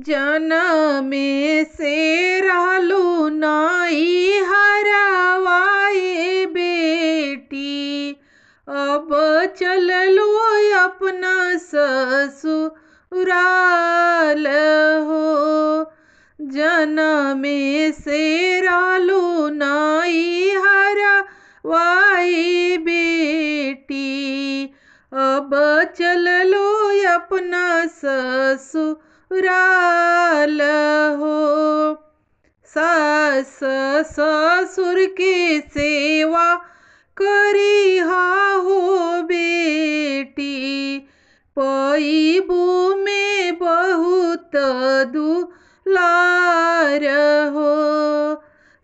जनमे से रहलू नाई हरवाए बेटी, अब चललो अपना ससुराल हो। जनमे से रहलू नाई हरवाए बेटी, अब चललो अपना ससुराल हो। सास ससुर के सेवा करी हो बेटी, पैबू में बहुत दुलार हो।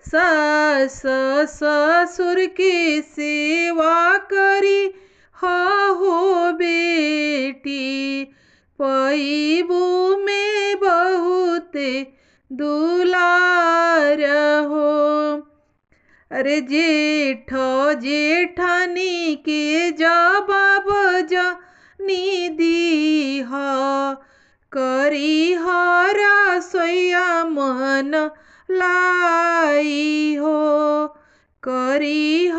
सास ससुर के सेवा करी हो बेटी, पैबू में बहुत दुलार हो। अरे जेठ जेठानी के जवाब जानी दीहा, करी रसोइया मन लाई हो। करी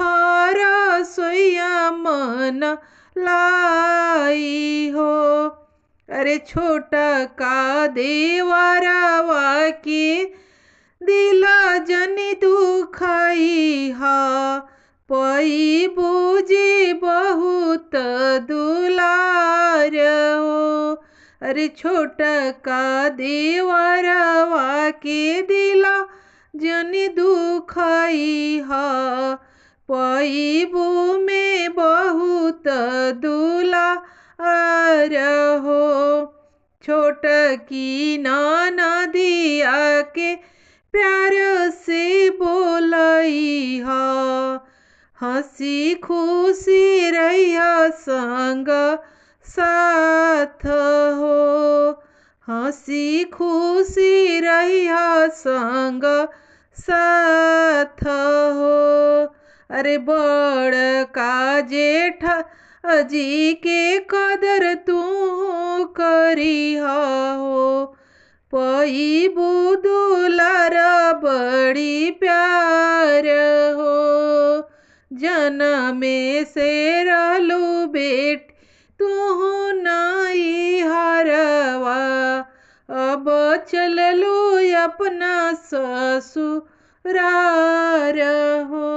रसोइया मन लाई हो। अरे छोटा का देवरवा के दिला जनी दुखाई हा, पैबू जी बहुत दुलार हो। अरे छोटा का देवरवा के दिला जनी दुखाई हा, पैबू में बहुत दुलार हो। छोटकी ननदिया के प्यार से बोलई हा, हंसी खुशी रहिया संग साथ हो। हंसी खुशी रहिया संग साथ हो। अरे बड़का जेठ जी के कदर तू करी हो, पैबू दुलार बड़ी प्यार हो। जनमे से रहलू बेटी तू नाई हरवा, अब चललू अपना ससुराल हो।